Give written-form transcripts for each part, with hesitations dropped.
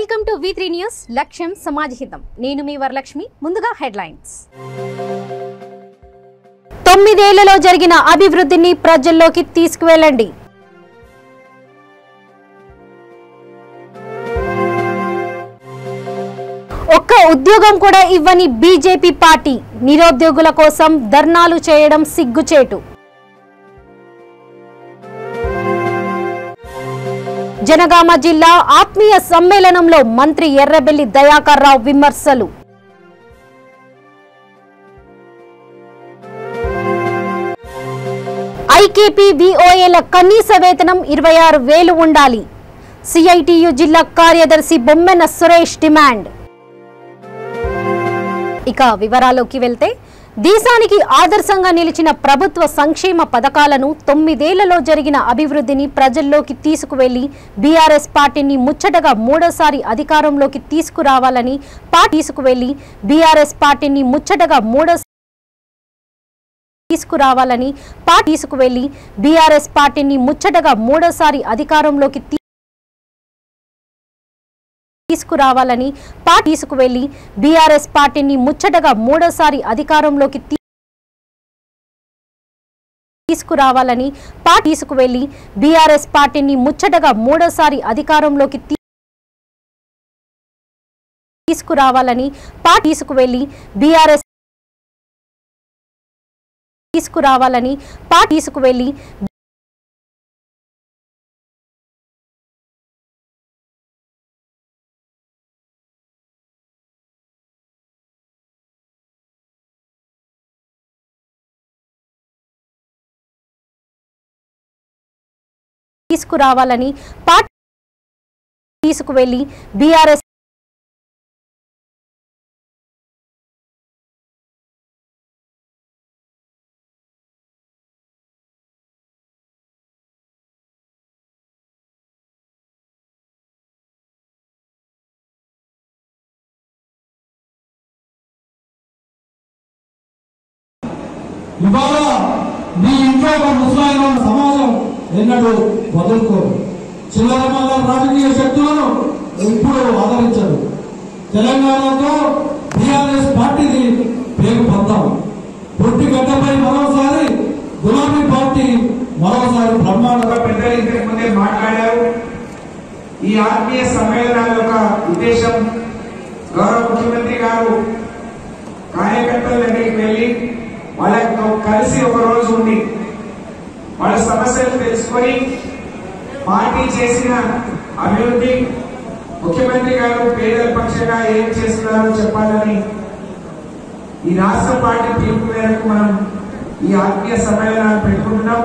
Welcome to V3 news లక్ష్యం సమాజహితం. నేను మీ వరలక్ష్మి. ముందుగా హెడ్లైన్స్. 9 ఏళ్లలో జరిగిన అభివృద్ధిని ప్రజల్లోకి తీసుకువెళ్ళండి. ఒక్క ఉద్యోగం కూడా ఇవ్వని బీజేపీ పార్టీ నిరుద్యోగుల కోసం ధర్నాలు చేయడం సిగ్గుచేటు. జనగామ జిల్లా ఆత్మీయ సమ్మేళనంలో మంత్రి ఎర్రబెల్లి దయాకర్ రావు విమర్శలు. ఐకేపీ విఓఏల కనీస వేతనం 26,000 ఉండాలి. సిఐటియు జిల్లా కార్యదర్శి బొమ్మెన సురేష్ డిమాండ్. ఇక వివరాల్లోకి వెళ్తే, దేశానికి ఆదర్శంగా నిలిచిన ప్రభుత్వ సంక్షేమ పథకాలను 9 ఏళ్లలో జరిగిన అభివృద్ధిని ప్రజల్లోకి తీసుకువెళ్లి బీఆర్ఎస్ పార్టీని ముచ్చటగా మూడోసారి అధికారంలోకి తీసుకురావాలని బీఆర్ఎస్ పార్టీని ముచ్చటగా మూడోసారి అధికారంలోకి తీసుకురావాలని తీసుకువెళ్లి బీఆర్ఎస్ ఇవాళ మీ ఇంట్లో ఒక ముసలాయన సమాజం ఎన్నడూ వదులుకోరు. చిల్లర మల్లర రాజకీయ శక్తులను ఎప్పుడు ఆదరించరు. తెలంగాణతో బీఆర్ఎస్ పార్టీది పేరు పొందాం. పొట్టి గడ్డపై మరోసారి గులాబీ పార్టీ మరోసారి బ్రహ్మాండంగా పెద్దలు ఇంతకు ముందే మాట్లాడారు. ఈ ఆత్మీయ సమ్మేళనాల యొక్క ఉద్దేశం, గౌరవ ముఖ్యమంత్రి గారు కార్యకర్తల దగ్గరికి వెళ్లి వాళ్ళతో కలిసి ఒక రోజు ఉండి వాళ్ళ సమస్యలు తెలుసుకొని పార్టీ చేసిన అభివృద్ధి, ముఖ్యమంత్రి గారు పేదల పక్షంగా ఏం చేస్తున్నారో చెప్పాలని ఈ రాష్ట్ర పార్టీ పిలుపు మేరకు మనం ఈ ఆత్మీయ సమ్మేళనాలు పెట్టుకుంటున్నాం.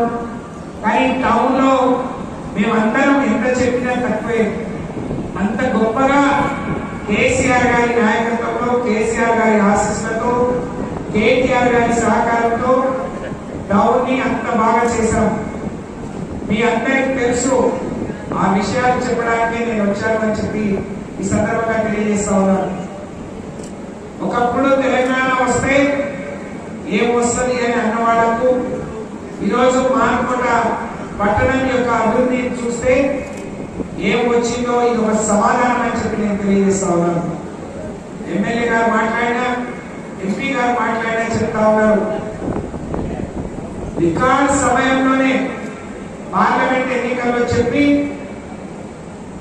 కానీ టౌన్ లో మేమందరం ఎంత చెప్పినా తక్కువే. అంత గొప్పగా కేసీఆర్ గారి నాయకత్వంలో, కేసీఆర్ గారి ఆశీస్సులతో, కేటీఆర్ గారి సహకారంతో టౌన్ ని అంత బాగా చేశాం. మీ అందరికి తెలుసు. ఆ విషయాలు చెప్పడానికి నేను వచ్చానని చెప్పి ఈ సందర్భంగా తెలియజేస్తా ఉన్నాను. ఒకప్పుడు తెలంగాణ వస్తే ఏం వస్తుంది అని అన్న వాళ్లకు ఈరోజు మానకోట పట్టణం యొక్క అభివృద్ధిని చూస్తే ఏం వచ్చిందో ఇది ఒక సమాధానం అని చెప్పి నేను తెలియజేస్తా ఉన్నాను. ఎమ్మెల్యే గారు మాట్లాడినా, ఎంపీ గారు మాట్లాడినా చెప్తా ఉన్నారు. రికార్డ్ సమయంలోనే పార్లమెంట్ ఎన్నికల్లో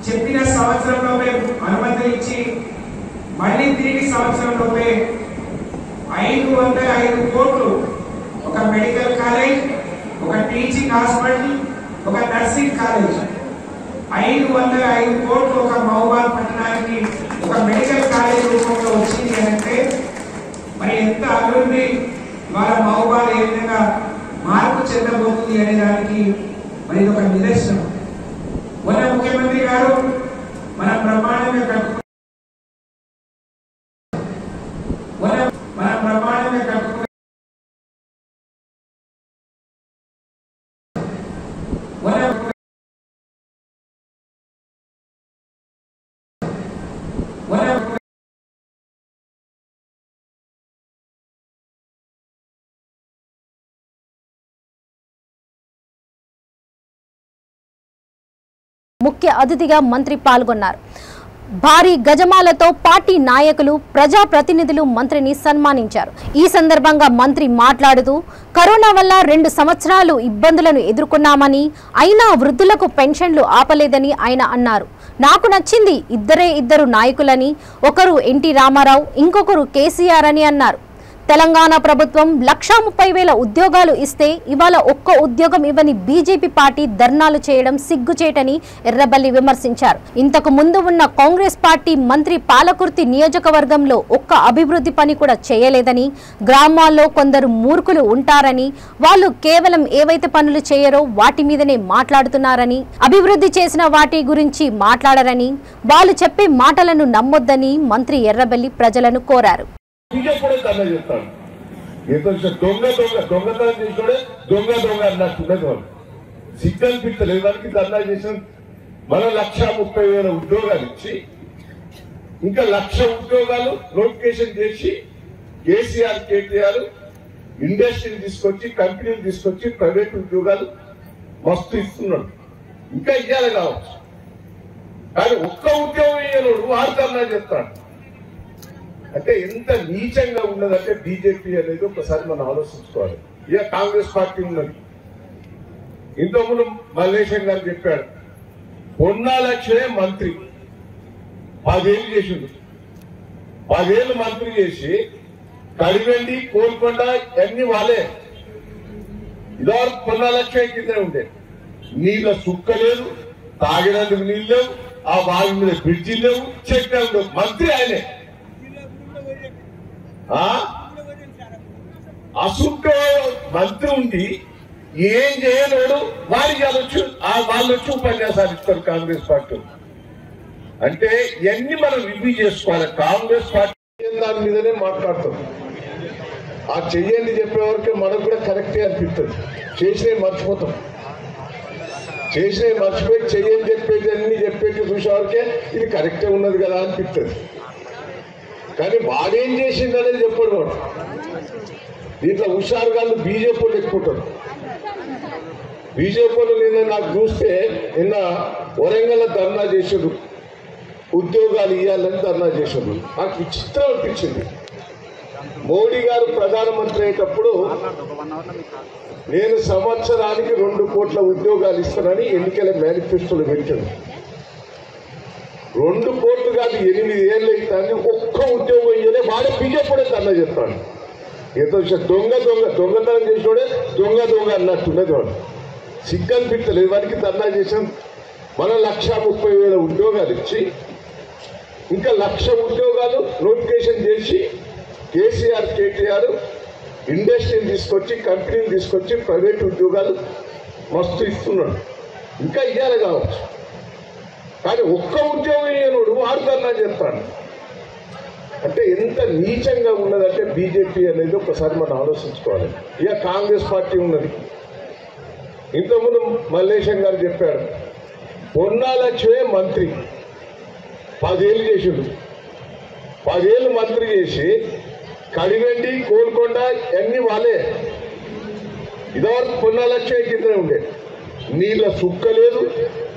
చెప్పిన సంవత్సరంలోపే అనుమతులు ఇచ్చి మళ్ళీ తిరిగి సంవత్సరంలోపే 505 కోట్లు ఒక మెడికల్ కాలేజ్, ఒక టీచింగ్ హాస్పిటల్, ఒక నర్సింగ్ కాలేజ్, 505 కోట్లు ఒక మహబూబాద్ పట్టణానికి ఒక మెడికల్ కాలేజ్ రూపంలో వచ్చింది అంటే మరి ఎంత అభివృద్ధి, వాళ్ళ మహబూబాద్ ఏ విధంగా మార్పు చెందబోతుంది అనే దానికి మరి ఇది ఒక నిదర్శనం. మొన్న ముఖ్యమంత్రి గారు మన బ్రహ్మాండంగా కట్టుకున్న ముఖ్య అతిథిగా మంత్రి పాల్గొన్నారు. భారీ గజమాలతో పార్టీ నాయకులు ప్రజాప్రతినిధులు మంత్రిని సన్మానించారు. ఈ సందర్భంగా మంత్రి మాట్లాడుతూ కరోనా వల్ల 2 సంవత్సరాలు ఇబ్బందులను ఎదుర్కొన్నామని, అయినా వృద్ధులకు పెన్షన్లు ఆపలేదని ఆయన అన్నారు. నాకు నచ్చింది ఇద్దరు నాయకులని, ఒకరు ఎన్టీ రామారావు, ఇంకొకరు కేసీఆర్ అని అన్నారు. తెలంగాణ ప్రభుత్వం 1,30,000 ఉద్యోగాలు ఇస్తే ఇవాళ ఒక్క ఉద్యోగం ఇవ్వని బీజేపీ పార్టీ ధర్నాలు చేయడం సిగ్గుచేటని ఎర్రబెల్లి విమర్శించారు. ఇంతకు ముందు ఉన్న కాంగ్రెస్ పార్టీ మంత్రి పాలకుర్తి నియోజకవర్గంలో ఒక్క అభివృద్ధి పని కూడా చేయలేదని, గ్రామాల్లో కొందరు మూర్ఖులు ఉంటారని, వాళ్ళు కేవలం ఏవైతే పనులు చేయరో వాటి మీదనే మాట్లాడుతున్నారని, అభివృద్ధి చేసిన వాటి గురించి మాట్లాడరని, వాళ్ళు చెప్పే మాటలను నమ్మొద్దని మంత్రి ఎర్రబెల్లి ప్రజలను కోరారు. దొంగతనం చేసినోడే దొంగ అన్నట్టున్నది వాళ్ళు సిగ్గనిపిస్తలేదు. దానికి ధర్నా చేసిన మనం 1,30,000 ఉద్యోగాలు ఇచ్చి ఇంకా 1,00,000 ఉద్యోగాలు నోటిఫికేషన్ చేసి కేసీఆర్ కేటీఆర్ ఇండస్ట్రీని తీసుకొచ్చి కంపెనీలు తీసుకొచ్చి ప్రైవేట్ ఉద్యోగాలు మస్తు ఇస్తున్నాడు. ఇంకా ఇయ్యాలి కావచ్చు, కానీ ఒక్క ఉద్యోగం ఇయ్యనుడు వారు ధర్నా చేస్తాడు. అంటే ఎంత నీచంగా ఉన్నదంటే బీజేపీ అనేది ఒకసారి మనం ఆలోచించుకోవాలి. ఇక కాంగ్రెస్ పార్టీ ఉన్నది. ఇంతకుముందు మల్లేశం గారు చెప్పాడు, పొన్నాలక్ష్మే మంత్రి 10 ఏళ్ళు చేసిండు. 10 ఏళ్ళు మంత్రి చేసి కడివెండి కోల్కొండ అన్ని వాళ్ళే. ఇదివరకు పొన్నాలక్ష్మే కింద ఉండే నీళ్ళ సుక్క లేదు, తాగినందుకు నీళ్ళు లేవు, ఆ వారి మీద బ్రిడ్జి లేవు, చెక్ లేవు. మంత్రి ఆయనే. అసుంటో మంత్రి ఉండి ఏం చేయలేడు, వారికి వాళ్ళు వచ్చి ఉపన్యాసాలు ఇస్తారు కాంగ్రెస్ పార్టీ. అంటే ఇవన్నీ మనం రివ్యూ చేసుకోవాలి. కాంగ్రెస్ పార్టీ దాని మీదనే మాట్లాడతాం. ఆ చెయ్యండి చెప్పేవరకే మనకు కూడా కరెక్టే అనిపిస్తుంది. చేసినవి మర్చిపోతాం. చేసినవి మర్చిపోయి చెయ్యని చెప్పేది అన్ని చెప్పేది చూసేవరకే ఇది కరెక్టే ఉన్నది కదా అనిపిస్తుంది. కానీ వాడేం చేసిందనేది చెప్పడు వాడు. దీంట్లో హుషారుగాళ్ళు బీజేపీ వాళ్ళు ఎక్కుంటారు. బీజేపీ వాళ్ళు నిన్న నాకు చూస్తే నిన్న వరంగల్ ధర్నా చేసాడు, ఉద్యోగాలు ఇవ్వాలని ధర్నా చేసాడు. నాకు విచిత్రం అనిపించింది. మోడీ గారు ప్రధానమంత్రి అయ్యేటప్పుడు నేను సంవత్సరానికి 2 కోట్ల ఉద్యోగాలు ఇస్తానని ఎన్నికల మేనిఫెస్టోలో పెట్టాడు. 2 కోట్లు కాదు, 8 ఏళ్ళు అవుతాన్ని ఒక్క ఉద్యోగం ఇయ్యలే. వాడే బీజేపీ ధర్నా చెప్తాడు. ఏదో దొంగతనం చేసినోడే దొంగ అన్నట్టున్నది వాడు. సిగ్గనిపిస్తలేదు. వాడికి ధర్నా చేసాం. మనం 1,30,000 ఉద్యోగాలు ఇచ్చి ఇంకా 1,00,000 ఉద్యోగాలు నోటిఫికేషన్ చేసి కేసీఆర్ కేటీఆర్ ఇండస్ట్రీని తీసుకొచ్చి కంపెనీని తీసుకొచ్చి ప్రైవేట్ ఉద్యోగాలు మస్తు ఇస్తున్నాడు. ఇంకా ఇయ్యాలి కావచ్చు, కానీ ఒక్క ఉద్యోగం ఇయ్యనుడు వారు ధర్నా చేస్తాడు. అంటే ఎంత నీచంగా ఉన్నదంటే బీజేపీ అనేది ఒకసారి మనం ఆలోచించుకోవాలి. ఇక కాంగ్రెస్ పార్టీ ఉన్నది. ఇంతకుముందు మల్లేశం గారు చెప్పాడు, పొన్నాలక్ష్మే మంత్రి 10 ఏళ్ళు చేసిండు. 10 ఏళ్ళు మంత్రి చేసి కడివెండి కోల్కొండ అన్ని వాళ్ళే. ఇదివరకు పొన్నాలక్ష్మే కిందనే ఉండే నీళ్ళ సుక్క లేదు,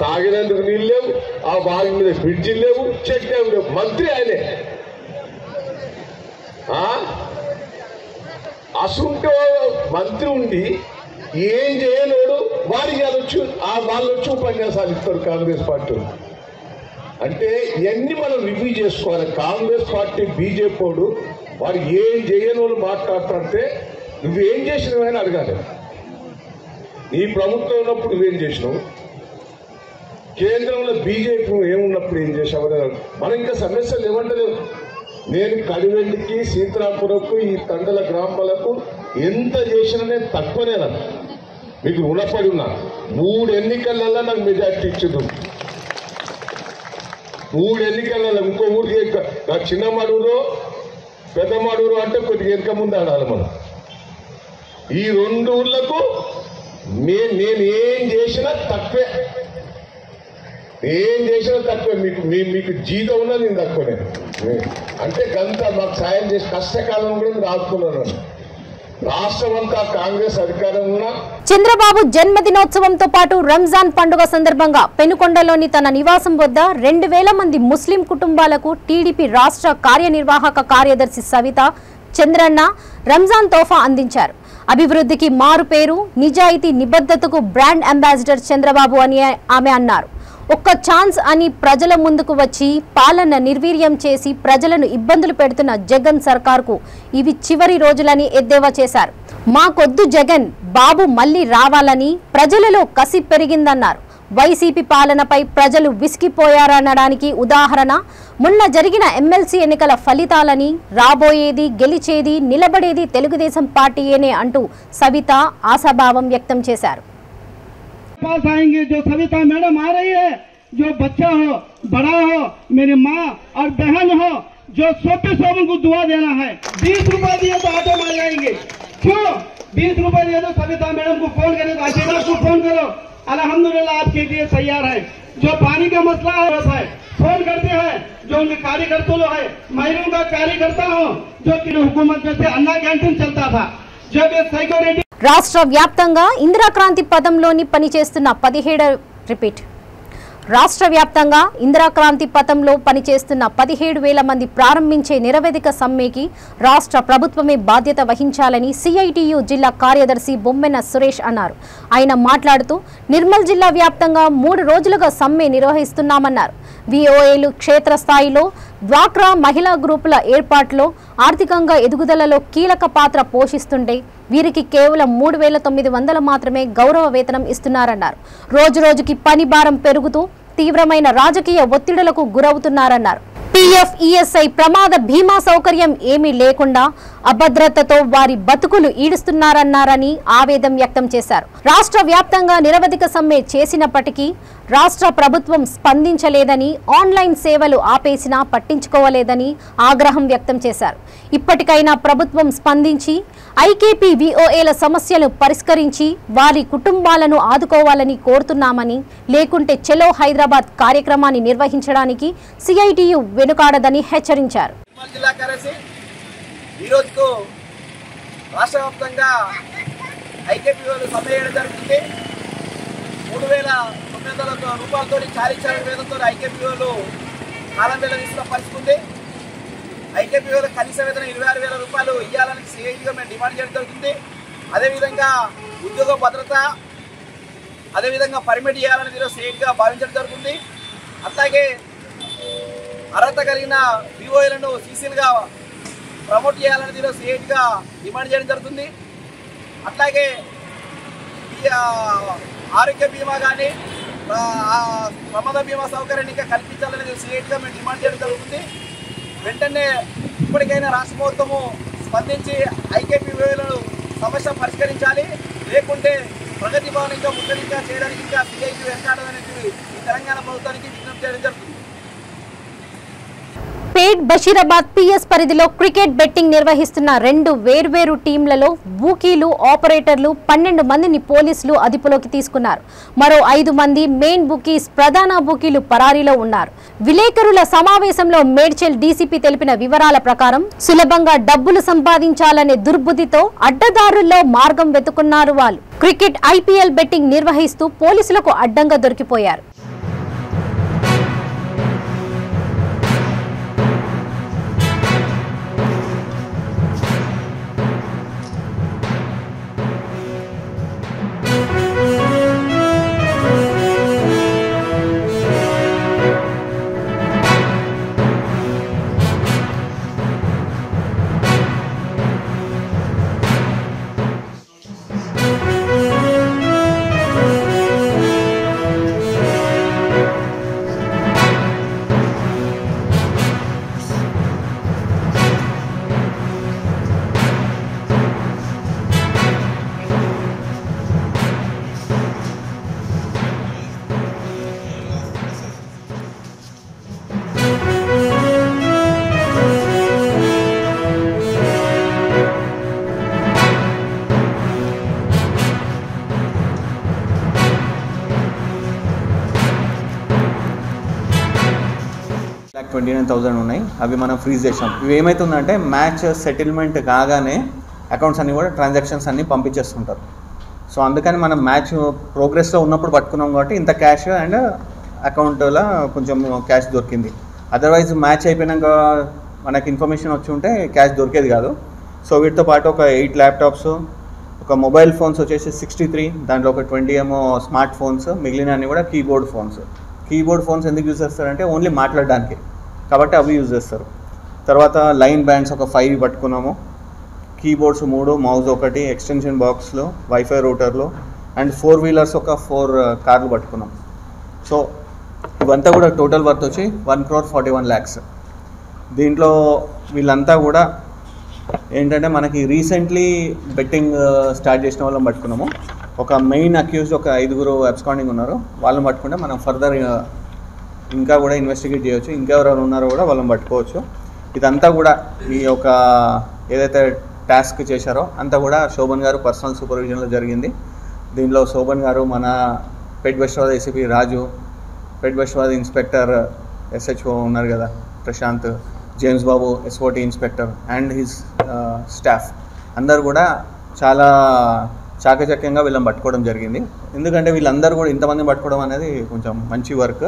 తాగినందుకు నీళ్ళు లేవు, ఆ వారి మీద బ్రిడ్జి లేవు, చెక్ లేవు. మంత్రి ఆయనే. అసుంటో మంత్రి ఉండి ఏం చేయలేడు, వారికి వాళ్ళు వచ్చి ఉపన్యాసాలు ఇస్తారు కాంగ్రెస్ పార్టీ. అంటే ఇవన్నీ మనం రివ్యూ చేసుకోవాలి. కాంగ్రెస్ పార్టీ బీజేపీ వారు ఏం చేయని వాళ్ళు మాట్లాడుతుంటే నువ్వేం చేసినవని అడగాలి. నీ ప్రభుత్వం ఉన్నప్పుడు నువ్వేం చేసినావు, కేంద్రంలో బీజేపీ ఏమున్నప్పుడు ఏం చేసావని. మనం ఇంకా సమస్యలు ఏమంటలేవు. నేను కడివెండికి సీతారాంపురకు ఈ తండల గ్రామాలకు ఎంత చేసినా తక్కువనేనా, మీకు రుణపడి ఉన్నా. 3 ఎన్నికలలో నాకు మెజార్టీ ఇచ్చింది. 3 ఎన్నికలలో ఇంకో ఊరికి చిన్న మడుగులో పెద్ద మడుగులో అంటే కొద్దిగా వెనక ముందు ఆడాలి మనం. ఈ 2 ఊర్లకు నేను ఏం చేసినా తక్కువే. మీకు జీతం ఉన్నా నేను తక్కువనే. అంటే గంత మాకు సాయం చేసి కష్టకాలం కూడా మీరు ఆదుకున్నాను. రాష్ట్రమంతా కాంగ్రెస్ అధికారంలో. చంద్రబాబు జన్మదినోత్సవంతో పాటు రంజాన్ పండుగ సందర్భంగా పెనుకొండలోని తన నివాసం వద్ద 2000 మంది ముస్లిం కుటుంబాలకు టీడీపీ రాష్ట్ర కార్యనిర్వాహక కార్యదర్శి సవిత చంద్రన్న రంజాన్ తోఫా అందించారు. అభివృద్ధికి మారు పేరు, నిజాయితీ నిబద్ధతకు బ్రాండ్ అంబాసిడర్ చంద్రబాబు అని ఆమె అన్నారు. ఒక్క ఛాన్స్ అని ప్రజల ముందుకు వచ్చి పాలన నిర్వీర్యం చేసి ప్రజలను ఇబ్బందులు పెడుతున్న జగన్ సర్కార్కు ఇవి చివరి రోజులని ఎద్దేవా చేశారు. మాకొద్దు జగన్, బాబు మళ్లీ రావాలని ప్రజలలో కసి పెరిగిందన్నారు. వైసీపీ పాలనపై ప్రజలు విసిగిపోయారనడానికి ఉదాహరణ మొన్న జరిగిన ఎమ్మెల్సీ ఎన్నికల ఫలితాలని, రాబోయేది గెలిచేది నిలబడేది తెలుగుదేశం పార్టీయేనే అంటూ సవిత ఆశాభావం వ్యక్తం చేశారు. पास आएंगे जो सविता मैडम आ रही है, जो बच्चा हो, बड़ा हो, मेरी माँ और बहन हो, जो 100 को दुआ देना है. 20 रुपए दिए तो ऑटो में जाएंगे. क्यों 20 रुपए दिए तो सविता मैडम को फोन करें, आशीर्वाद को फोन करो, अल्हम्दुलिल्लाह आपके लिए तैयार है. जो पानी का मसला है फोन करते हैं, जो उनके कार्यकर्ता लोग है, महिलाओं का कार्यकर्ता हो, जो कि हुकूमत में से अन्ना कैंटीन चलता था, जो सिक्योरिटी. రాష్ట్ర వ్యాప్తంగా ఇందిరాక్రాంతి పథంలోని పనిచేస్తున్న 17,000 మంది ప్రారంభించే నిరవధిక సమ్మెకి రాష్ట్ర ప్రభుత్వమే బాధ్యత వహించాలని సిఐటియు జిల్లా కార్యదర్శి బొమ్మెన సురేష్ అన్నారు. ఆయన మాట్లాడుతూ నిర్మల్ జిల్లా వ్యాప్తంగా 3 రోజులుగా సమ్మె నిర్వహిస్తున్నామన్నారు. విఓఏలు క్షేత్రస్థాయిలో డ్వాక్రా మహిళా గ్రూపుల ఏర్పాటులో ఆర్థికంగా ఎదుగుదలలో కీలక పాత్ర పోషిస్తుంటే వీరికి కేవలం 3,900 మాత్రమే గౌరవ వేతనం ఇస్తున్నారన్నారు. రోజురోజుకి పని భారం పెరుగుతూ తీవ్రమైన రాజకీయ ఒత్తిడులకు గురవుతున్నారన్నారు. పీఎఫ్, ఈఎస్ఐ, ప్రమాద బీమా సౌకర్యం ఏమీ లేకుండా అభద్రతతో వారి బతుకులు ఈడుస్తున్నారన్నారని ఆవేదన వ్యక్తం చేశారు. రాష్ట్ర వ్యాప్తంగా నిరవధిక సమ్మె చేసినప్పటికీ రాష్ట్ర ప్రభుత్వం స్పందించలేదని, ఆన్లైన్ సేవలు ఆపేసినా పట్టించుకోవలేదని ఆగ్రహం వ్యక్తం చేశారు. ఇప్పటికైనా ప్రభుత్వం స్పందించి ఐకేపీ విఓఏల సమస్యలు పరిష్కరించి వారి కుటుంబాలను ఆదుకోవాలని కోరుతున్నామని, లేకుంటే చలో హైదరాబాద్ కార్యక్రమాన్ని నిర్వహించడానికి సిఐటియు వెనుకాడదని హెచ్చరించారు. రాష్ట్ర వ్యాప్తంగా ఐకేపీ సమ్మె చేయడం జరుగుతుంది. 3,900 రూపాయలతో చాలీచాలని వేదంతో ఐకేపీ కాలం వేళ తీసుకున్న పరిస్థితి ఉంది. ఐకేపీ కనీస వేతన 26,000 రూపాయలు ఇవ్వాలని సిఐటిగా మేము డిమాండ్ చేయడం జరుగుతుంది. అదేవిధంగా ఉద్యోగ భద్రత, అదేవిధంగా పర్మిట్ చేయాలని ఈరోజు సిఐటిగా భావించడం జరుగుతుంది. అట్లాగే అర్హత కలిగిన విఓఏలను సీసీలుగా ప్రమోట్ చేయాలని ఈరోజు సిఐటిగా డిమాండ్ చేయడం జరుగుతుంది. అట్లాగే ఆరోగ్య బీమా కానీ ప్రమాద బీమా సౌకర్యాన్ని ఇంకా కల్పించాలని సిఐటిగా మేము డిమాండ్ చేయడం జరుగుతుంది. వెంటనే ఇప్పటికైనా రాష్ట్ర ప్రభుత్వము స్పందించి ఐకేపీ విఓఏలను సమస్య పరిష్కరించాలి, లేకుంటే ప్రగతి భవన్ ఇంకా ముట్టడిగా చేయడానికి ఇంకా సిఐటి వెనకాడడానికి ఈ తెలంగాణ ప్రభుత్వానికి విజ్ఞప్తి చేయడం జరుగుతుంది. పేట్ బషీరాబాద్ పిఎస్ పరిధిలో క్రికెట్ బెట్టింగ్ నిర్వహిస్తున్న 2 వేర్వేరు టీంలలో బూకీలు, ఆపరేటర్లు 12 మందిని పోలీసులు అదుపులోకి తీసుకున్నారు. మరో 5 మంది మెయిన్ బుకీస్, ప్రధాన బుకీలు పరారీలో ఉన్నారు. విలేకరుల సమావేశంలో మేడ్చల్ డీసీపీ తెలిపిన వివరాల ప్రకారం సులభంగా డబ్బులు సంపాదించాలనే దుర్బుద్ధితో అడ్డదారుల్లో మార్గం వెతుకున్నారు వాళ్ళు. క్రికెట్ ఐపీఎల్ బెట్టింగ్ నిర్వహిస్తూ పోలీసులకు అడ్డంగా దొరికిపోయారు. $29,000 ఉన్నాయి. అవి మనం ఫ్రీజ్ చేసాం. ఇవి ఏమవుతుందంటే మ్యాచ్ సెటిల్మెంట్ కాగానే అకౌంట్స్ అన్నీ కూడా ట్రాన్సాక్షన్స్ అన్నీ పంపించేస్తుంటారు. సో అందుకని మనం మ్యాచ్ ప్రోగ్రెస్లో ఉన్నప్పుడు పట్టుకున్నాం కాబట్టి ఇంత క్యాష్ అండ్ అకౌంట్లో కొంచెం క్యాష్ దొరికింది. అదర్వైజ్ మ్యాచ్ అయిపోయినాక మనకి ఇన్ఫర్మేషన్ వచ్చి ఉంటే క్యాష్ దొరికేది కాదు. సో వీటితో పాటు ఒక 8 ల్యాప్టాప్స్, ఒక మొబైల్ ఫోన్స్ వచ్చేసి 63, దాంట్లో ఒక 20 ఏమో స్మార్ట్ ఫోన్స్, మిగిలిన అన్నీ కూడా కీబోర్డ్ ఫోన్స్. కీబోర్డ్ ఫోన్స్ ఎందుకు యూజ్ చేస్తారంటే ఓన్లీ మాట్లాడడానికి, కాబట్టి అవి యూజ్ చేస్తారు. తర్వాత లైన్ బ్యాండ్స్ ఒక 5 పట్టుకున్నాము, కీబోర్డ్స్ 3, మౌజ్ 1, ఎక్స్టెన్షన్ బాక్స్లు, వైఫై రూటర్లు అండ్ 4 వీలర్స్ ఒక 4 కార్లు పట్టుకున్నాం. సో ఇవంతా కూడా టోటల్ వర్త్ వచ్చి 1,41 lakhs. దీంట్లో వీళ్ళంతా కూడా ఏంటంటే మనకి రీసెంట్లీ బెట్టింగ్ స్టార్ట్ చేసిన వాళ్ళని పట్టుకున్నాము. ఒక మెయిన్ అక్యూజ్డ్ ఒక 5 అబ్స్కాండింగ్ ఉన్నారు, వాళ్ళని పట్టుకుంటే మనం ఫర్దర్ ఇంకా కూడా ఇన్వెస్టిగేట్ చేయవచ్చు. ఇంకా ఎవరైనా ఉన్నారో కూడా వాళ్ళని పట్టుకోవచ్చు. ఇదంతా కూడా ఈ యొక్క ఏదైతే టాస్క్ చేశారో అంతా కూడా శోభన్ గారు పర్సనల్ సూపర్విజన్లో జరిగింది. దీనిలో శోభన్ గారు, మన Pet Basheerabad ACP Raju, Pet Basheerabad inspector SHO ఉన్నారు కదా Prashanth, James Babu SOT inspector and his staff అందరు కూడా చాలా చాకచక్యంగా వీళ్ళని పట్టుకోవడం జరిగింది. ఎందుకంటే వీళ్ళందరూ కూడా ఇంతమంది పట్టుకోవడం అనేది కొంచెం మంచి వర్క్.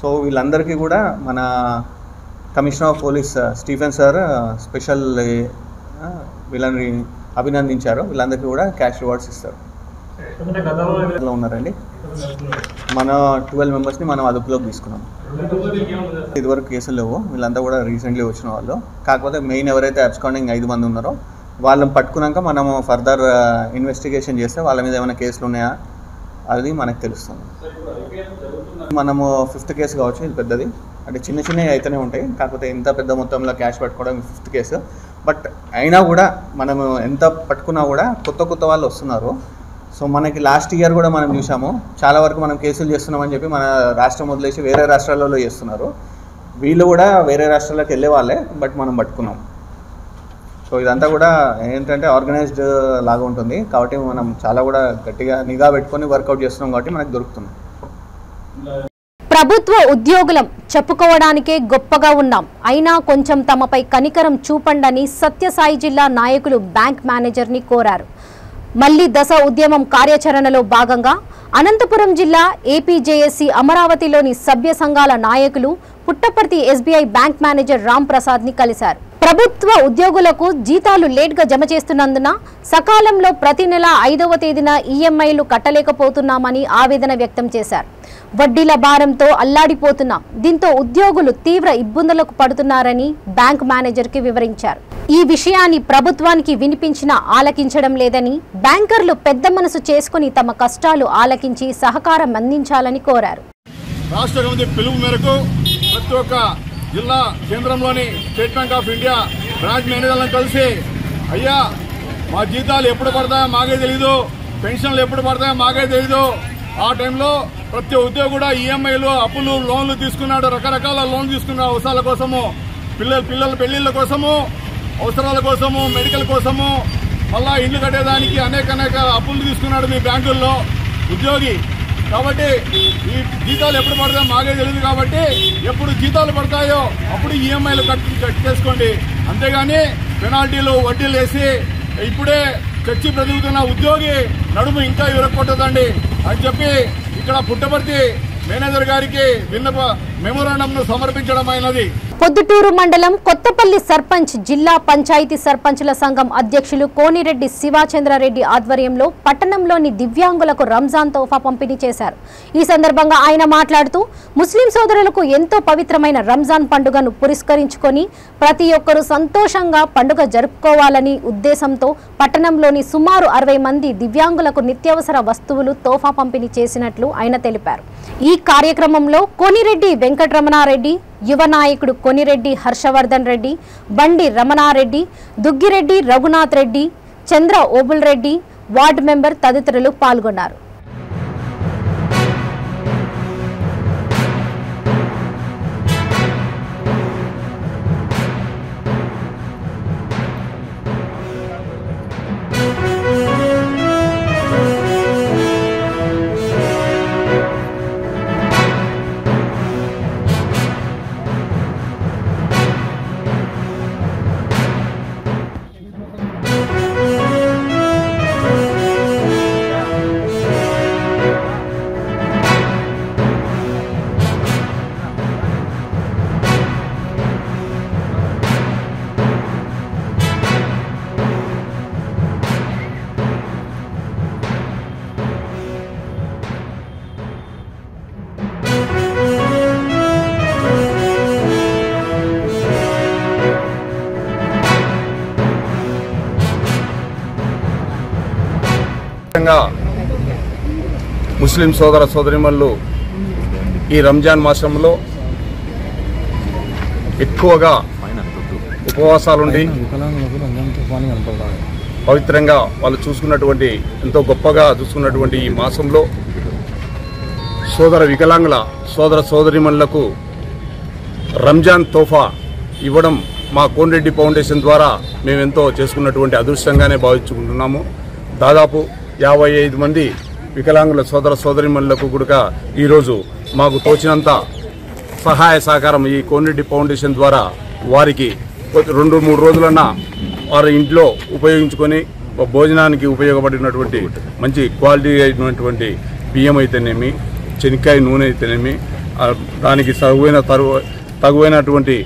సో వీళ్ళందరికీ కూడా మన commissioner of police Stephen sir special వీళ్ళని అభినందించారు. వీళ్ళందరికీ కూడా క్యాష్ రివార్డ్స్ ఇస్తారు. ఉన్నారండి, మన 12 మెంబర్స్ని మనం అదుపులోకి తీసుకున్నాం. ఇదివరకు కేసులు లేవు, వీళ్ళంతా కూడా రీసెంట్లీ వచ్చిన వాళ్ళు. కాకపోతే మెయిన్ ఎవరైతే అబ్స్కాండింగ్ 5 మంది ఉన్నారో వాళ్ళని పట్టుకున్నాక మనము ఫర్దర్ ఇన్వెస్టిగేషన్ చేస్తే వాళ్ళ మీద ఏమైనా కేసులు ఉన్నాయా అది మనకు తెలుస్తుంది. మనము 5th కేసు కావచ్చు, ఇది పెద్దది. అంటే చిన్న చిన్నవి అయితేనే ఉంటాయి, కాకపోతే ఇంత పెద్ద మొత్తంలో క్యాష్ పట్టుకోవడం 5th కేసు. బట్ అయినా కూడా మనము ఎంత పట్టుకున్నా కూడా కొత్త వాళ్ళు వస్తున్నారు. సో మనకి లాస్ట్ ఇయర్ కూడా మనం చూసాము, చాలా వరకు మనం కేసులు చేస్తున్నామని చెప్పి మన రాష్ట్రం వదిలేసి వేరే రాష్ట్రాలలో చేస్తున్నారు. వీళ్ళు కూడా వేరే రాష్ట్రాలకు వెళ్ళే వాళ్ళే, బట్ మనం పట్టుకున్నాం. సో ఇదంతా కూడా ఏంటంటే ఆర్గనైజ్డ్ లాగా ఉంటుంది, కాబట్టి మనం చాలా కూడా గట్టిగా నిఘా పెట్టుకొని వర్కౌట్ చేస్తున్నాం కాబట్టి మనకు దొరుకుతుంది. ప్రభుత్వ ఉద్యోగులం చెప్పుకోవడానికే గొప్పగా ఉన్నాం, అయినా కొంచెం తమపై కనికరం చూపండని సత్యసాయి జిల్లా నాయకులు బ్యాంక్ మేనేజర్ని కోరారు. మళ్లీ దశ ఉద్యమం కార్యాచరణలో భాగంగా అనంతపురం జిల్లా ఏపీజేఏసీ అమరావతిలోని సభ్య సంఘాల నాయకులు Puttaparthi SBI bank manager Ram ప్రసాద్ని కలిశారు. ప్రభుత్వ ఉద్యోగులకు జీతాలు లేట్గా జమ చేస్తున్నందున సకాలంలో ప్రతి నెల 5వ తేదీన EMIలు కట్టలేకపోతున్నామని ఆవేదన వ్యక్తం చేశారు. వడ్డీల భారంతో అల్లాడిపోతున్నాం, దీంతో ఉద్యోగులు తీవ్ర ఇబ్బందులకు పడుతున్నారని బ్యాంక్ మేనేజర్కి వివరించారు. ఈ విషయాన్ని ప్రభుత్వానికి వినిపించినా ఆలకించడం లేదని, బ్యాంకర్లు పెద్ద మనసు చేసుకుని తమ కష్టాలు ఆలకించి సహకారం అందించాలని కోరారు. రాష్ట్ర కమిటీ పిలుపు మేరకు ప్రతి ఒక్క జిల్లా కేంద్రంలోని State Bank of India branch మేనేజర్లను కలిసి, అయ్యా మా జీతాలు ఎప్పుడు పడతాయో మాకే తెలీదు, పెన్షన్లు ఎప్పుడు పడతాయో మాకే తెలీదు. ఆ టైంలో ప్రతి ఉద్యోగి కూడా EMIలు, అప్పులు, లోన్లు తీసుకున్నాడు. రకరకాల లోన్లు తీసుకున్నాడు అవసరాల కోసము, పిల్లల పెళ్లిళ్ళ కోసము, అవసరాల కోసము, మెడికల్ కోసము, మళ్ళా ఇల్లు కట్టేదానికి అనేక అప్పులు తీసుకున్నాడు మీ బ్యాంకుల్లో ఉద్యోగి. కాబట్టి ఈ జీతాలు ఎప్పుడు పడతాయో మాకే తెలియదు, కాబట్టి ఎప్పుడు జీతాలు పడతాయో అప్పుడు EMIలు కట్టేసుకోండి. అంతేగాని పెనాల్టీలు, వడ్డీలు వేసి ఇప్పుడే చచ్చి బ్రతుకుతున్న ఉద్యోగి నడుము ఇంకా ఇరక్కొట్టదండి అని చెప్పి ఇక్కడ పుట్టపర్తి మేనేజర్ గారికి విన్నప మెమోరాండంను సమర్పించడం అయినది. పొద్దుటూరు మండలం కొత్తపల్లి సర్పంచ్ జిల్లా పంచాయతీ సర్పంచుల సంఘం అధ్యక్షులు కోనిరెడ్డి శివాచంద్రారెడ్డి ఆధ్వర్యంలో పట్టణంలోని దివ్యాంగులకు రంజాన్ తోఫా పంపిణీ చేశారు. ఈ సందర్భంగా ఆయన మాట్లాడుతూ ముస్లిం సోదరులకు ఎంతో పవిత్రమైన రంజాన్ పండుగను పురస్కరించుకొని ప్రతి ఒక్కరూ సంతోషంగా పండుగ జరుపుకోవాలని ఉద్దేశంతో పట్టణంలోని సుమారు 60 మంది దివ్యాంగులకు నిత్యావసర వస్తువులు తోఫా పంపిణీ చేసినట్లు ఆయన తెలిపారు. ఈ కార్యక్రమంలో కోనిరెడ్డి వెంకటరమణారెడ్డి, యువ నాయకుడు కొనిరెడ్డి హర్షవర్ధన్ రెడ్డి, బండి రమణారెడ్డి, దుగ్గిరెడ్డి రఘునాథ్ రెడ్డి, చంద్ర ఓబుల్ రెడ్డి, వార్డు మెంబర్ తదితరులు పాల్గొన్నారు. ముస్లిం సోదర సోదరిమణులు ఈ రంజాన్ మాసంలో ఎక్కువగా ఉపవాసాలుండి పవిత్రంగా వాళ్ళు చూసుకున్నటువంటి ఎంతో గొప్పగా చూసుకున్నటువంటి ఈ మాసంలో సోదర వికలాంగుల సోదర సోదరిమణులకు రంజాన్ తోఫా ఇవ్వడం మా కోన్రెడ్డి ఫౌండేషన్ ద్వారా మేమెంతో చేసుకున్నటువంటి అదృష్టంగానే భావించుకుంటున్నాము. దాదాపు 55 మంది వికలాంగుల సోదర సోదరిమణులకు కూడా ఈరోజు మాకు తోచినంత సహాయ సహకారం ఈ కోన్రెడ్డి ఫౌండేషన్ ద్వారా వారికి 2-3 రోజులన్నా వారి ఇంట్లో ఉపయోగించుకొని భోజనానికి ఉపయోగపడినటువంటి మంచి క్వాలిటీ అయినటువంటి బియ్యం అయితేనేమి, చెనిక్కాయ నూనె అయితేనేమి, దానికి తగువైనటువంటి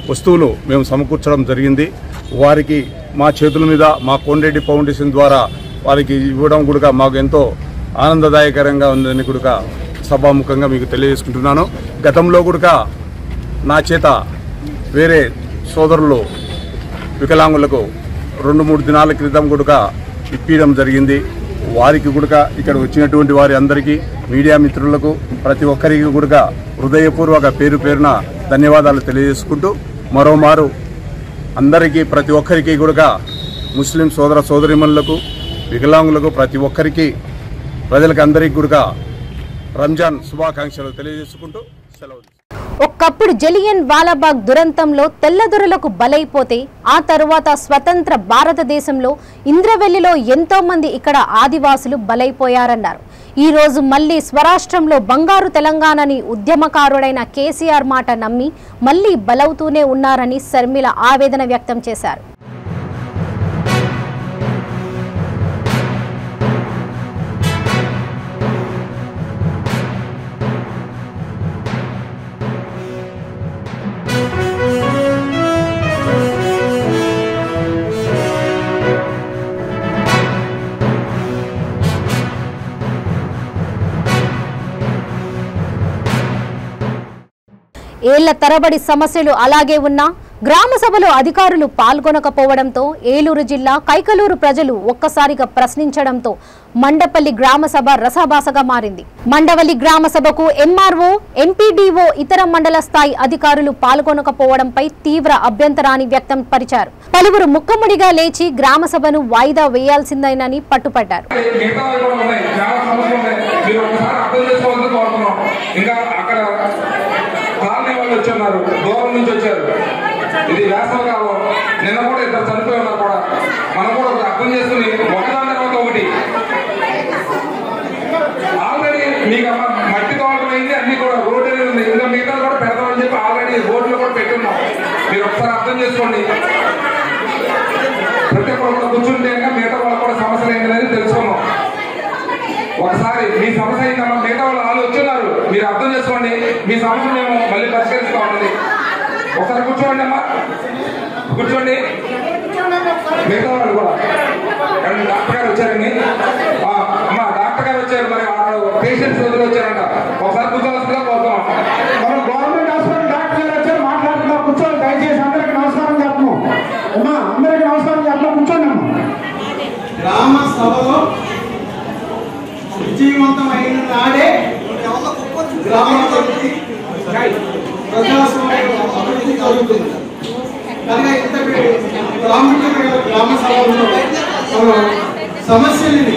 వస్తువులు మేము సమకూర్చడం జరిగింది. వారికి మా చేతుల మీద మా కోన్రెడ్డి ఫౌండేషన్ ద్వారా వారికి ఇవ్వడం కూడా మాకు ఎంతో ఆనందదాయకరంగా ఉందని కూడా సభాముఖంగా మీకు తెలియజేసుకుంటున్నాను. గతంలో కూడా నా చేత వేరే సోదరులు వికలాంగులకు 2-3 దినాల క్రితం కూడా ఇప్పించడం జరిగింది. వారికి కూడా ఇక్కడ వచ్చినటువంటి వారి అందరికీ, మీడియా మిత్రులకు, ప్రతి ఒక్కరికి కూడా హృదయపూర్వక పేరు పేరున ధన్యవాదాలు తెలియజేసుకుంటూ మరోమారు అందరికీ ప్రతి ఒక్కరికి కూడా ముస్లిం సోదర సోదరిమణులకు, వికలాంగులకు, ప్రతి ఒక్కరికి, ప్రజలకు అందరికీ కూడా రంజాన్ శుభాకాంక్షలు తెలియజేసుకుంటూ సెలవు. ఒక్కప్పుడు జలియన్ వాలాబాగ్ దురంతంలో తెల్లదొరలకు బలైపోతే ఆ తరువాత స్వతంత్ర భారతదేశంలో ఇంద్రవెల్లిలో ఎంతో మంది ఇక్కడ ఆదివాసులు బలైపోయారన్నారు. ఈ రోజు మళ్లీ స్వరాష్ట్రంలో బంగారు తెలంగాణని ఉద్యమకారుడైన కేసీఆర్ మాట నమ్మి మళ్లీ బలవుతూనే ఉన్నారని శర్మిల ఆవేదన వ్యక్తం చేశారు. ఏళ్ల తరబడి సమస్యలు అలాగే ఉన్నా గ్రామ సభలో అధికారులు పాల్గొనకపోవడంతో ఏలూరు జిల్లా కైకలూరు ప్రజలు ఒక్కసారిగా ప్రశ్నించడంతో మండపల్లి గ్రామ సభ రసాభాసగా మారింది. మండవల్లి గ్రామ సభకు ఎంఆర్ఓ, ఎంపీడీఓ, ఇతర మండల స్థాయి అధికారులు పాల్గొనకపోవడంపై తీవ్ర అభ్యంతరాన్ని వ్యక్తం పరిచారు. పలువురు ముక్కముడిగా లేచి గ్రామ సభను వాయిదా వేయాల్సిందేనని పట్టుపడ్డారు. దూరం నుంచి వచ్చారు. ఇది వేసవకాలం. నిన్న కూడా 2 చనిపోయి ఉన్నారు కూడా. మనం కూడా ఒక అర్థం చేసుకుని ఒకదాని తర్వాత ఒకటి ఆల్రెడీ మీకు మట్టి తోటం అయింది, అన్ని కూడా రోడ్డు ఉంది, ఇంకా మిగతా కూడా పెడతామని చెప్పి ఆల్రెడీ బోర్డులు కూడా పెట్టున్నాం. మీరు ఒకసారి అర్థం చేసుకోండి. ప్రతి ఒక్కరు కూడా కూర్చుంటే మిగతా వాళ్ళకి కూడా సమస్యలు ఏంటనేది తెలుసుకున్నాం. ఒకసారి మీ సమస్య అయిందమ్మా, మిగతా వాళ్ళు వచ్చున్నారు, మీరు అర్థం చేసుకోండి. మీ సమస్య మేము మళ్ళీ పరిష్కరిస్తామండి. ఒకసారి కూర్చోండి అమ్మా, కూర్చోండి. మిగతా వాళ్ళు కూడా డాక్టర్ గారు వచ్చారండి. అమ్మా డాక్టర్ గారు వచ్చారు, మరి అక్కడ పేషెంట్స్ వదిలి వచ్చారంట. ఒకసారి కూర్చోవలసిందిగా కోరుతున్నాం. మనం గవర్నమెంట్ హాస్పిటల్ డాక్టర్ గారు వచ్చారు, మాట్లాడుతున్నారు. కూర్చోండి దయచేసి. అందరికి నమస్కారం చెప్పము అమ్మా, అందరికి నమస్కారం చెప్పడం. కూర్చోండి అమ్మా. గ్రామ సభలో విజయవంతమైన నాడే గ్రామాభివృద్ధి, ప్రజాస్వామ్య అభివృద్ధి జరుగుతుంది. కనుక ఇంత ప్రాముఖ్యమైన గ్రామ సభలో సమస్యలని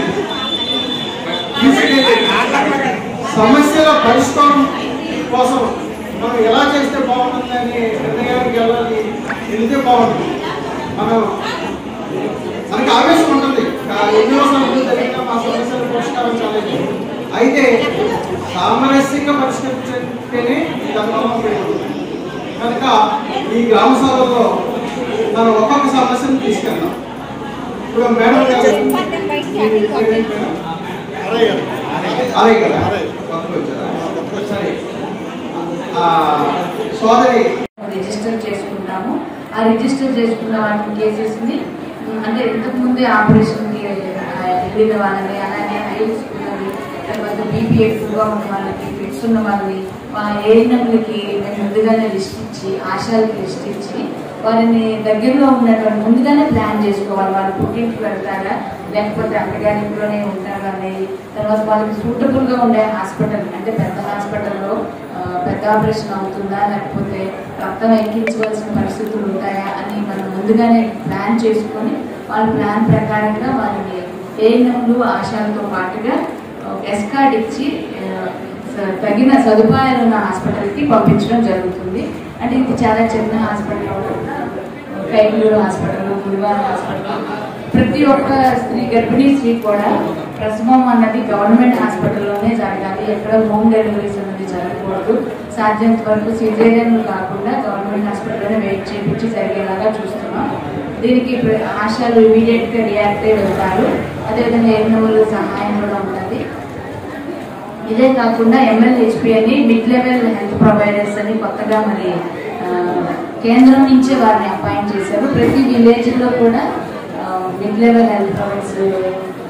తీసుకెళ్ళి సమస్యల పరిష్కారం కోసం మనం ఎలా చేస్తే బాగుంటుందని నిర్ణయానికి వెళ్ళాలి. వెళ్తే బాగుంటుంది. మనకి ఆవేశం ఉంటుంది. ఎన్నో సమస్యలు జరిగినా మా సమస్యల పరిష్కారం చాలేదు. అయితే సామరస్యంగా పరిష్కరించేనే ధర్మం పెరుగుతుంది. కనుక ఈ గ్రామ సభలో మనం ఒక్కొక్క సమస్యను తీసుకెళ్దాం. ఇప్పుడు మేడం సరే సోదరి రిజిస్టర్ చేసుకుంటాము. ఆ రిజిస్టర్ చేసుకున్న వాటి కేసెస్ని అంటే ఇంతకుముందే ఆపరేషన్కి వెళ్ళిన వాళ్ళని, అలాగే హై స్కూల్ని, తర్వాత బీపీ ఎక్కువగా ఉన్న వాళ్ళకి, ఫిట్స్ ఉన్న వాళ్ళని మా ఏఎన్ఎంలకి మేము ముందుగానే లిస్ట్ ఇచ్చి ఆశాలకి లిస్ట్ ఇచ్చి వారిని దగ్గరలో ఉన్నటువంటి ముందుగానే ప్లాన్ చేసుకోవాలి. వాళ్ళు పుట్టింటికి వెళ్తారా లేకపోతే అత్తగారింట్లోనే ఉంటారా అనేది, తర్వాత వాళ్ళకి సూటబుల్గా ఉండే హాస్పిటల్ అంటే పెద్ద హాస్పిటల్లో పెద్ద ఆపరేషన్ అవుతుందా లేకపోతే రక్తం ఎక్కించవలసిన పరిస్థితులు ఉంటాయా అని మనం ముందుగానే ప్లాన్ చేసుకొని వాళ్ళ ప్లాన్ ప్రకారంగా వారిని ఏఎన్ఎంలు ఆశాలతో పాటుగా ఎస్కార్డ్ ఇచ్చి తగిన సదుపాయాలు ఉన్న హాస్పిటల్కి పంపించడం జరుగుతుంది. అంటే ఇది చాలా చిన్న hospital, Kaikaluru hospital, Gudivada hospital, ప్రతి ఒక్క స్త్రీ గర్భిణీ స్త్రీ కూడా ప్రసవం అన్నది గవర్నమెంట్ హాస్పిటల్లోనే జరగాలి. ఎక్కడ హోమ్ డెలివరీస్ అన్నది జరగకూడదు. సాధ్యంత వరకు సిజేరియన్ కాకుండా గవర్నమెంట్ హాస్పిటల్లోనే వెయిట్ చేయించి జరిగేలాగా చూస్తున్నాం. దీనికి ఆశాలు ఇమీడియట్గా రియాక్ట్ అయి వెళ్తారు. అదేవిధంగా ఎన్నోళ్ళు సహాయం కూడా ఉంటుంది. ఇదే కాకుండా MLHP అని మిడ్ లెవెల్ హెల్త్ ప్రొవైడర్స్ అని కొత్తగా మరి కేంద్రం నుంచే వారిని అపాయింట్ చేశారు. ప్రతి విలేజ్లో కూడా మిడ్ లెవెల్ హెల్త్ ప్రొవైడర్స్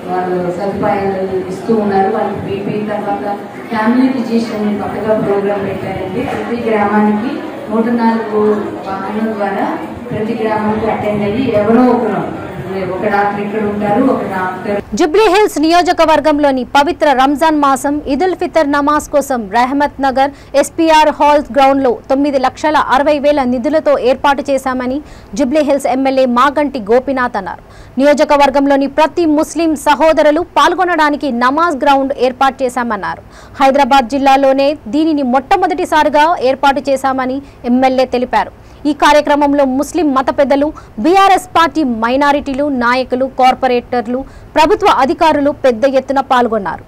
వాళ్ళు సదుపాయాలు ఇస్తూ ఉన్నారు. వాళ్ళకి బీపీ తర్వాత ఫ్యామిలీ ఫిజిషియన్ కొత్తగా ప్రోగ్రాం పెట్టారండి. ప్రతి గ్రామానికి 104 వాహనం ద్వారా ప్రతి గ్రామానికి అటెండ్ అయ్యి ఎవరో ఒక డాక్టర్ ఇక్కడ ఉంటారు, ఒక డాక్టర్. జుబ్లీహిల్స్ నియోజకవర్గంలోని పవిత్ర రంజాన్ మాసం ఈదుల్ ఫితర్ నమాజ్ కోసం Rahmat Nagar SPR hall ground లో 9,60,000 నిధులతో ఏర్పాటు చేశామని జుబ్లీహిల్స్ ఎమ్మెల్యే మాగంటి గోపీనాథ్ అన్నారు. నియోజకవర్గంలోని ప్రతి ముస్లిం సహోదరులు పాల్గొనడానికి నమాజ్ గ్రౌండ్ ఏర్పాటు చేశామన్నారు. హైదరాబాద్ జిల్లాలోనే దీనిని మొట్టమొదటిసారిగా ఏర్పాటు చేశామని ఎమ్మెల్యే తెలిపారు. ఈ కార్యక్రమంలో ముస్లిం మత పెద్దలు, BRS పార్టీ మైనారిటీలు, నాయకులు, కార్పొరేటర్లు, ప్రభుత్వ అధికారులు పెద్ద ఎత్తున పాల్గొన్నారు.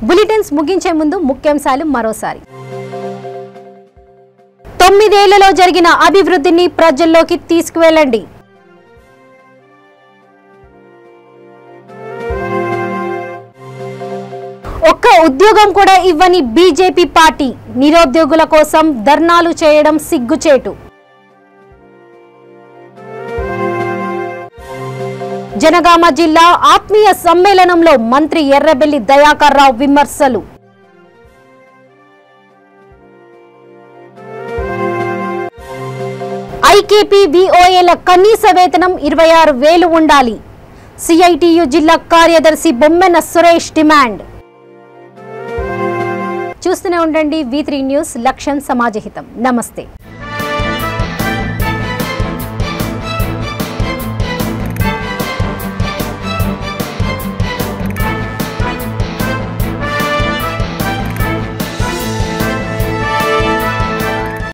బులెటిన్స్ ముగించే ముందు ముఖ్యాంశాలు మరోసారి. 9 ఏళ్లలో జరిగిన అభివృద్ధిని ప్రజల్లోకి తీసుకువెళ్ళండి. ఒక్క ఉద్యోగం కూడా ఇవ్వని బీజేపీ పార్టీ, నిరుద్యోగుల కోసం ధర్నాలు చేయడం సిగ్గుచేటు. జనగామ జిల్లా ఆత్మీయ సమ్మేళనంలో మంత్రి ఎర్రబెల్లి దయాకర్ రావు విమర్శలు. ఐకేపీ VOAల కనీస వేతనం 26,000 ఉండాలి. CITU జిల్లా కార్యదర్శి బొమ్మెన సురేష్ డిమాండ్. చూస్తూనే ఉండండి V3 న్యూస్, లక్ష్యం సమాజహితం. నమస్తే.